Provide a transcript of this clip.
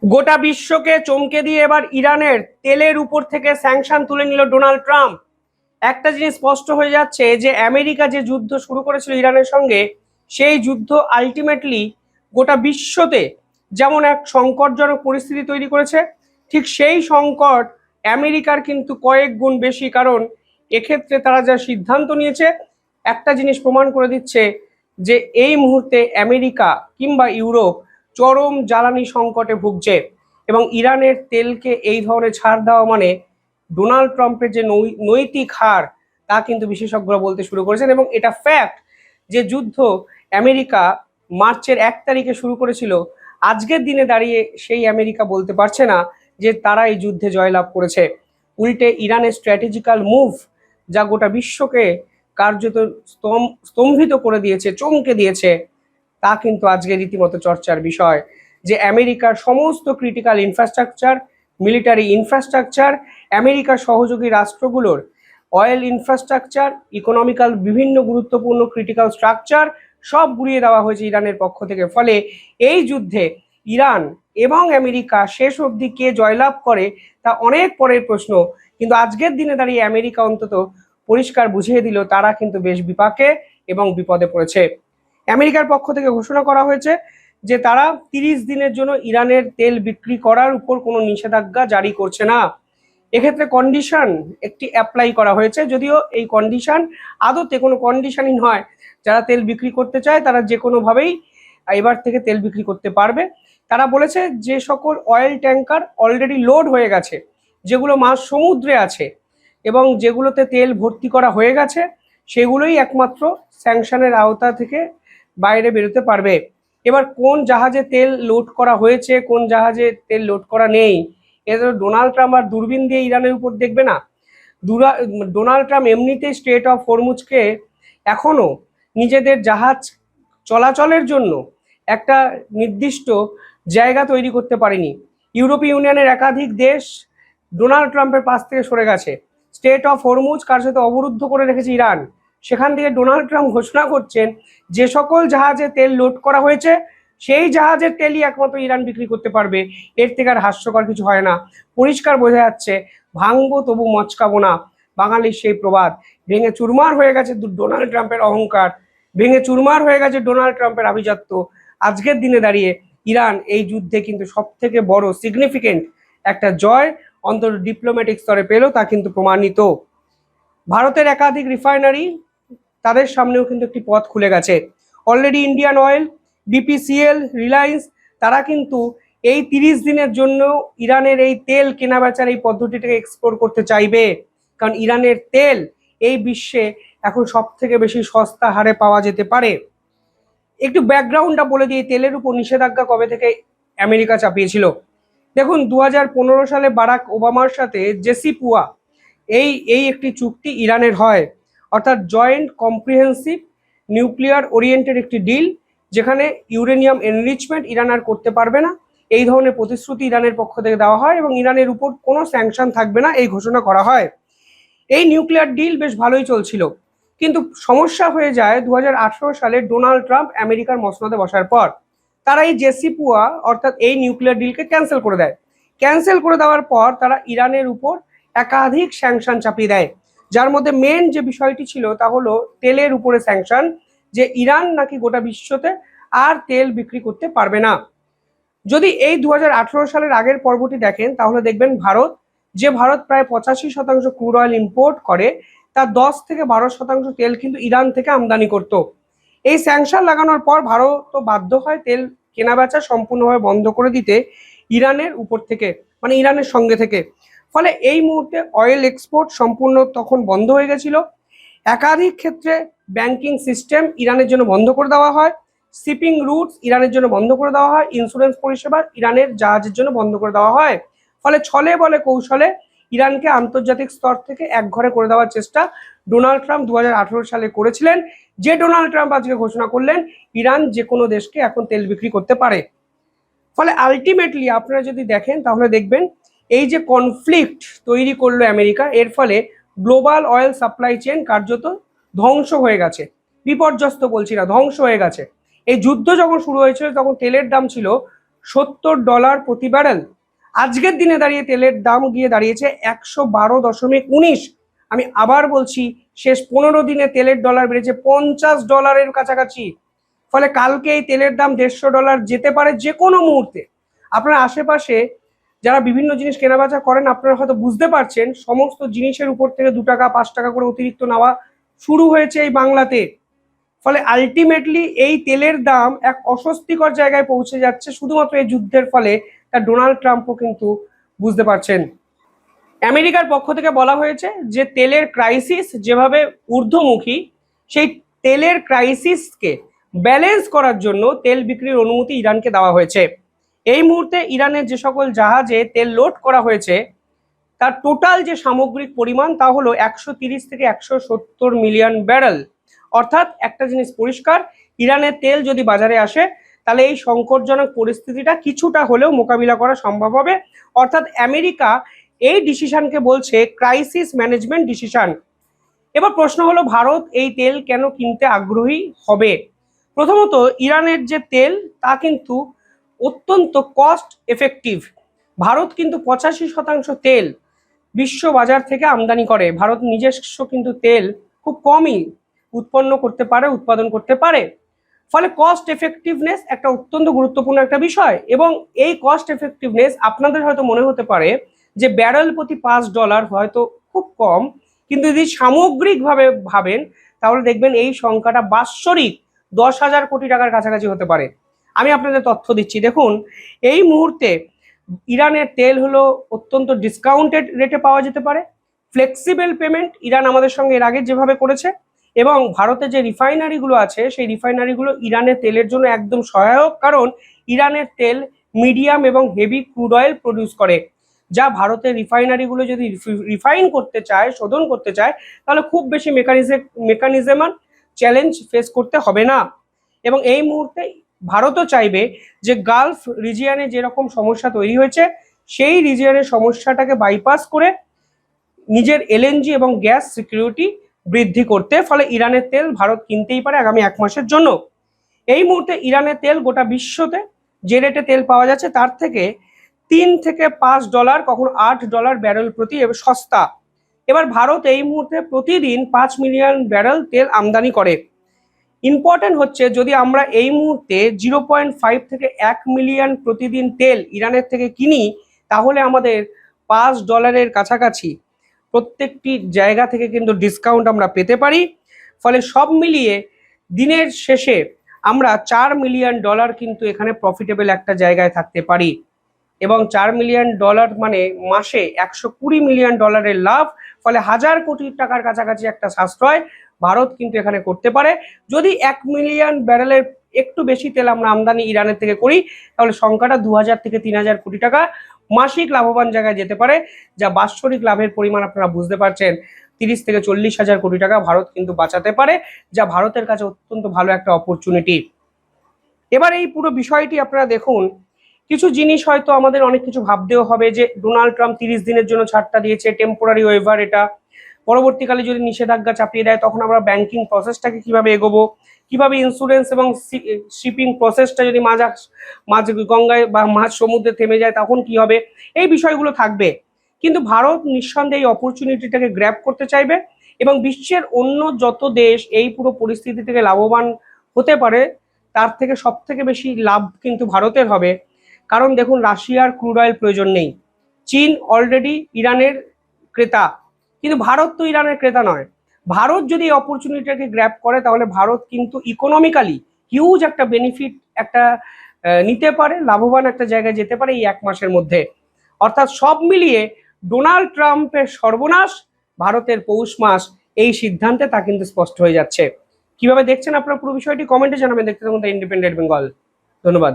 গোটা বিশ্বকে চমকে দিয়ে এবার ইরানের তেলের উপর থেকে স্যাংশন তুলে নিল ডোনাল্ড ট্রাম্প। একটা জিনিস স্পষ্ট হয়ে যাচ্ছে যে আমেরিকা যে যুদ্ধ শুরু করেছিল ইরানের সঙ্গে, সেই যুদ্ধ আলটিমেটলি গোটা বিশ্বতে যেমন এক সংকটজনক পরিস্থিতি তৈরি করেছে, ঠিক সেই সংকট আমেরিকার কিন্তু কয়েক গুণ বেশি। কারণ এক্ষেত্রে তারা যা সিদ্ধান্ত নিয়েছে, একটা জিনিস প্রমাণ করে দিচ্ছে যে এই মুহূর্তে আমেরিকা কিংবা ইউরোপ চরম জ্বালানি সংকটে ভুগছে। এবং ইরানের তেলকে এই ধরনের ছাড় দেওয়া মানে ডোনাল্ড ট্রাম্পের যে নৈতিক হার, তা কিন্তু বিশেষজ্ঞরা বলতে শুরু করেছেন। এবং এটা ফ্যাক্ট যে যুদ্ধ আমেরিকা মার্চের 1 তারিখে শুরু করেছিল, আজকের দিনে দাঁড়িয়ে সেই আমেরিকা বলতে পারছে না যে তারা এই যুদ্ধে জয়লাভ করেছে। উল্টে ইরানের স্ট্র্যাটেজিক্যাল মুভ, যা গোটা বিশ্বকে কার্যত স্তম্ভিত করে দিয়েছে, চমকে দিয়েছে, তা কিন্তু আজকে রীতিমতো চর্চার বিষয়। যে আমেরিকার সমস্ত ক্রিটিক্যাল ইনফ্রাস্ট্রাকচার, মিলিটারি ইনফ্রাস্ট্রাকচার, আমেরিকার সহযোগী রাষ্ট্রগুলোর অয়েল ইনফ্রাস্ট্রাকচার, ইকোনমিক্যাল বিভিন্ন গুরুত্বপূর্ণ ক্রিটিক্যাল স্ট্রাকচার সব গুড়িয়ে দেওয়া হয়েছে ইরানের পক্ষ থেকে। ফলে এই যুদ্ধে ইরান এবং আমেরিকা শেষ অবধি কে জয়লাভ করে তা অনেক পরের প্রশ্ন। কিন্তু আজকের দিনে দাঁড়িয়ে আমেরিকা অন্তত পরিষ্কার বুঝিয়ে দিল তারা কিন্তু বেশ বিপাকে এবং বিপদে পড়েছে। আমেরিকার পক্ষ থেকে ঘোষণা করা হয়েছে যে তারা 30 দিনের জন্য ইরানের তেল বিক্রি করার উপর কোনো নিষেধাজ্ঞা জারি করছে না। এক্ষেত্রে কন্ডিশন একটি অ্যাপ্লাই করা হয়েছে, যদিও এই কন্ডিশন আদতে কোনো কন্ডিশনই নয়। যারা তেল বিক্রি করতে চায় তারা যে কোনোভাবেই এবার থেকে তেল বিক্রি করতে পারবে। তারা বলেছে যে সকল অয়েল ট্যাঙ্কার অলরেডি লোড হয়ে গেছে, যেগুলো মাঝ সমুদ্রে আছে এবং যেগুলোতে তেল ভর্তি করা হয়ে গেছে, সেগুলোই একমাত্র স্যাংশনের আওতা থেকে বাইরে বেরোতে পারবে। এবার কোন জাহাজে তেল লোড করা হয়েছে, কোন জাহাজে তেল লোড করা নেই, এটা ডোনাল্ড ট্রাম্প আর দূরবীন দিয়ে ইরানের উপর দেখবে না। ডোনাল্ড ট্রাম্প এমনিতেই স্ট্রেট অফ হরমুজকে এখনো নিজেদের জাহাজ চলাচলের জন্য একটা নির্দিষ্ট জায়গা তৈরি করতে পারেনি। ইউরোপীয় ইউনিয়নের একাধিক দেশ ডোনাল্ড ট্রাম্পের পাশ থেকে সরে গেছে। স্ট্রেট অফ হরমুজ কার সাথে অবরুদ্ধ করে রেখেছে ইরান। সেখান থেকে ডোনাল্ড ট্রাম্প ঘোষণা করছেন যে সকল জাহাজে তেল লোড করা হয়েছে সেই জাহাজের তেলই একমাত্র ইরান বিক্রি করতে পারবে। এর থেকে আর হাস্যকর কিছু হয় না। পরিষ্কার বোঝা যাচ্ছে ভাঙবো তবু মচকাবো না, বাঙালির সেই প্রবাদ। ভেঙে চুরমার হয়ে গেছে ডোনাল্ড ট্রাম্পের অহংকার, ভেঙে চুরমার হয়ে গেছে ডোনাল্ড ট্রাম্পের আভিজাত্য। আজকের দিনে দাঁড়িয়ে ইরান এই যুদ্ধে কিন্তু সব থেকে বড় সিগনিফিকেন্ট একটা জয় অন্তত ডিপ্লোম্যাটিক স্তরে পেল, তা কিন্তু প্রমাণিত। ভারতের একাধিক রিফাইনারি, তাদের সামনেও কিন্তু একটি পথ খুলে গেছে। Already Indian oil, BPCL, Reliance, তারা কিন্তু এই 30 দিনের জন্য ইরানের এই তেল কেনাবেচার এই পদ্ধতিটাকে এক্সপ্লোর করতে চাইবে। কারণ ইরানের তেল এই বিশ্বে এখন সব থেকে বেশি সস্তা হারে পাওয়া যেতে পারে। একটু ব্যাকগ্রাউন্ডটা বলে দিয়ে তেলের উপর নিষেধাজ্ঞা কবে থেকে আমেরিকা চাপিয়েছিল। দেখুন, 2015 সালে বারাক ওবামার সাথে জেসিপুয়া এই এই একটি চুক্তি ইরানের হয়, অর্থাৎ জয়েন্ট কম্প্রিহেন্সিভ নিউক্লিয়ার ওরিয়েন্টেড একটি ডিল, যেখানে ইউরেনিয়াম এনরিচমেন্ট ইরান আর করতে পারবে না, এই ধরনের প্রতিশ্রুতি ইরানের পক্ষ থেকে দেওয়া হয় এবং ইরানের উপর কোনো স্যাংশন থাকবে না, এই ঘোষণা করা হয়। এই নিউক্লিয়ার ডিল বেশ ভালোই চলছিল, কিন্তু সমস্যা হয়ে যায় 2018 সালে ডোনাল্ড ট্রাম্প আমেরিকার মসনদে বসার পর। তারা এই জেসিপুয়া অর্থাৎ এই নিউক্লিয়ার ডিলকে ক্যান্সেল করে দেয়। ক্যান্সেল করে দেওয়ার পর তারা ইরানের উপর একাধিক স্যাংশন চাপিয়ে দেয়, যার মধ্যে মেন যে বিষয়টি ছিল তা হলো তেলের উপরে স্যাংশন, যে ইরান নাকি গোটা বিশ্বতে আর তেল বিক্রি করতে পারবে না। যদি এই 2018 সালের আগের পর্বটি দেখেন তাহলে দেখবেন ভারত প্রায় 85% ক্রুড অয়েল ইম্পোর্ট করে, তার 10 থেকে 12% তেল কিন্তু ইরান থেকে আমদানি করত। এই স্যাংশন লাগানোর পর ভারত তো বাধ্য হয় তেল কেনাবেচা সম্পূর্ণভাবে বন্ধ করে দিতে ইরানের উপর থেকে, মানে ইরানের সঙ্গে থেকে। ফলে এই মুহূর্তে অয়েল এক্সপোর্ট সম্পূর্ণ তখন বন্ধ হয়ে গেছিল। একাধিক ক্ষেত্রে ব্যাংকিং সিস্টেম ইরানের জন্য বন্ধ করে দেওয়া হয়, শিপিং রুটস ইরানের জন্য বন্ধ করে দেওয়া হয়, ইন্স্যুরেন্স পরিষেবা ইরানের জাহাজের জন্য বন্ধ করে দেওয়া হয়। ফলে ছলে বলে কৌশলে ইরানকে আন্তর্জাতিক স্তর থেকে একঘরে করে দেওয়ার চেষ্টা ডোনাল্ড ট্রাম্প 2018 সালে করেছিলেন, যে ডোনাল্ড ট্রাম্প আজকে ঘোষণা করলেন ইরান যে কোনো দেশকে এখন তেল বিক্রি করতে পারে। ফলে আলটিমেটলি আপনারা যদি দেখেন তাহলে দেখবেন এই যে কনফ্লিক্ট তৈরি করলো আমেরিকা, এর ফলে গ্লোবাল অয়েল সাপ্লাই চেন কার্যত ধ্বংস হয়ে গেছে। বিপর্যস্ত বলছি না, ধ্বংস হয়ে গেছে। এই যুদ্ধ যখন শুরু হয়েছিল তখন তেলের দাম ছিল $70 প্রতি ব্যারেল। আজকের দিনে দাঁড়িয়ে তেলের দাম গিয়ে দাঁড়িয়েছে 112.19। আমি আবার বলছি, শেষ 15 দিনে তেলের ডলার বেড়েছে $50 কাছাকাছি। ফলে কালকে এই তেলের দাম $150 যেতে পারে যে কোনো মুহূর্তে। আপনার আশেপাশে যারা বিভিন্ন জিনিস কেনাবেচা করেন, আপনারা হয়তো বুঝতে পারছেন সমস্ত জিনিসের উপর থেকে 2 টাকা 5 টাকা করে অতিরিক্ত নেওয়া শুরু হয়েছে এই বাংলাতে। ফলে আলটিমেটলি এই তেলের দাম এক অস্বস্তিকর জায়গায় পৌঁছে যাচ্ছে শুধুমাত্র এই যুদ্ধের ফলে। তা ডোনাল্ড ট্রাম্পও কিন্তু বুঝতে পারছেন। আমেরিকার পক্ষ থেকে বলা হয়েছে যে তেলের ক্রাইসিস যেভাবে ঊর্ধ্বমুখী, সেই তেলের ক্রাইসিসকে ব্যালেন্স করার জন্য তেল বিক্রির অনুমতি ইরানকে দেওয়া হয়েছে। এই মুহূর্তে ইরানের যে সকল জাহাজে তেল লোড করা হয়েছে তার টোটাল যে সামগ্রিক পরিমাণ তা হলো 130 থেকে 170 মিলিয়ন ব্যারেল। অর্থাৎ একটা জিনিস পরিষ্কার, ইরানের তেল যদি বাজারে আসে তাহলে এই সংকটজনক পরিস্থিতিটা কিছুটা হলেও মোকাবিলা করা সম্ভব হবে। অর্থাৎ আমেরিকা এই ডিসিশনকে বলছে ক্রাইসিস ম্যানেজমেন্ট ডিসিশন। এবার প্রশ্ন হলো, ভারত এই তেল কেন কিনতে আগ্রহী হবে? প্রথমত, ইরানের যে তেল তা কিন্তু অত্যন্ত কস্ট এফেক্টিভ। ভারত কিন্তু 85% তেল বিশ্ব বাজার থেকে আমদানি করে। ভারত নিজস্ব কিন্তু তেল খুব কমই উৎপাদন করতে পারে। ফলে কস্ট এফেক্টিভনেস একটা অত্যন্ত গুরুত্বপূর্ণ একটা বিষয়। এবং এই কস্ট এফেক্টিভনেস আপনাদের হয়তো মনে হতে পারে যে ব্যারেল প্রতি $5 হয়তো খুব কম, কিন্তু যদি সামগ্রিকভাবে ভাবেন তাহলে দেখবেন এই সংখ্যাটা বাৎসরিক 10,000 কোটি টাকার কাছাকাছি হতে পারে। আমি আপনাদের তথ্য দিচ্ছি, দেখুন এই মুহূর্তে ইরানের তেল হলো অত্যন্ত ডিসকাউন্টেড রেটে পাওয়া যেতে পারে। ফ্লেক্সিবল পেমেন্ট ইরান আমাদের সঙ্গে এর আগে যেভাবে করেছে, এবং ভারতে যে রিফাইনারিগুলো আছে সেই রিফাইনারিগুলো ইরানের তেলের জন্য একদম সহায়ক, কারণ ইরানের তেল মিডিয়াম এবং হেভি ক্রুড অয়েল প্রডিউস করে, যা ভারতের রিফাইনারিগুলো যদি রিফাইন করতে চায়, শোধন করতে চায়, তাহলে খুব বেশি মেকানিজম চ্যালেঞ্জ ফেস করতে হবে না। এবং এই মুহূর্তে ভারতও চাইবে যে গালফ রিজিয়নে যেরকম সমস্যা তৈরি হয়েছে সেই রিজিয়নের সমস্যাটাকে বাইপাস করে নিজের এলএনজি এবং গ্যাস সিকিউরিটি বৃদ্ধি করতে। ফলে ইরানের তেল ভারত কিনতেই পারে আগামী 1 মাসের জন্য। এই মুহূর্তে ইরানের তেল গোটা বিশ্বতে যে রেটে তেল পাওয়া যাচ্ছে তার থেকে $3 থেকে $5, কখনো $8 ব্যারেল প্রতি সস্তা। এবার ভারত এই মুহূর্তে প্রতিদিন 5 মিলিয়ন ব্যারেল তেল আমদানি করে। ইম্পর্টেন্ট হচ্ছে, যদি আমরা এই মুহূর্তে 0.5 থেকে 1 মিলিয়ন প্রতিদিন তেল ইরানের থেকে কিনি, তাহলে আমাদের $5 কাছাকাছি প্রত্যেকটি জায়গা থেকে কিন্তু ডিসকাউন্ট আমরা পেতে পারি। ফলে সব মিলিয়ে দিনের শেষে আমরা $4 মিলিয়ন কিন্তু এখানে প্রফিটেবল একটা জায়গায় থাকতে পারি। এবং $4 মিলিয়ন মানে মাসে $120 মিলিয়ন লাভ। ফলে 1,000 কোটি টাকার কাছাকাছি একটা সাশ্রয় ভারত কিন্তু এখানে করতে পারে। যদি 1 মিলিয়ন ব্যারেলের একটু বেশি তেল আমরা আমদানি ইরানের থেকে করি, তাহলে সংখ্যাটা 2,000 থেকে 3,000 কোটি টাকা মাসিক লাভবান জায়গায় যেতে পারে, যা বাৎসরিক লাভের পরিমাণ আপনারা বুঝতে পারছেন 30 থেকে 40,000 কোটি টাকা ভারত কিন্তু বাঁচাতে পারে, যা ভারতের কাছে অত্যন্ত ভালো একটা অপরচুনিটি। এবার এই পুরো বিষয়টি আপনারা দেখুন, কিছু জিনিস হয়তো আমাদের অনেক কিছু ভাবতেও হবে যে ডোনাল্ড ট্রাম্প 30 দিনের জন্য ছাড়টা দিয়েছে, টেম্পোরারি ওয়েভার এটা। পরবর্তীকালে যদি নিষেধাজ্ঞা চাপিয়ে দেয় তখন আমরা ব্যাংকিং প্রসেসটাকে কিভাবে এগোবো, কিভাবে ইন্স্যুরেন্স এবং শিপিং প্রসেসটা যদি মাঝ গঙ্গায় বা মাঝ সমুদ্রে থেমে যায় তখন কি হবে, এই বিষয়গুলো থাকবে। কিন্তু ভারত নিঃসন্দেহে এই অপরচুনিটিটাকে গ্র্যাব করতে চাইবে, এবং বিশ্বের অন্য যত দেশ এই পুরো পরিস্থিতি থেকে লাভবান হতে পারে তার থেকে সব থেকে বেশি লাভ কিন্তু ভারতের হবে। কারণ দেখুন, রাশিয়ার ক্রুড অয়েল প্রয়োজন নেই, চীন অলরেডি ইরানের ক্রেতা, কিন্তু ভারত তো ইরানের ক্রেতা নয়। ভারত যদি এই অপরচুনিটিটাকে গ্র্যাব করে তাহলে ভারত কিন্তু ইকোনমিক্যালি হিউজ একটা বেনিফিট একটা নিতে পারে, লাভবান একটা জায়গায় যেতে পারে এই 1 মাসের মধ্যে। অর্থাৎ সব মিলিয়ে ডোনাল্ড ট্রাম্পের সর্বনাশ, ভারতের পৌষ মাস, এই সিদ্ধান্তে তা কিন্তু স্পষ্ট হয়ে যাচ্ছে। কিভাবে দেখছেন আপনারা পুরো বিষয়টি কমেন্টে জানাবেন। দেখতে থাকুন দ্য ইন্ডিপেন্ডেন্ট বেঙ্গল। ধন্যবাদ।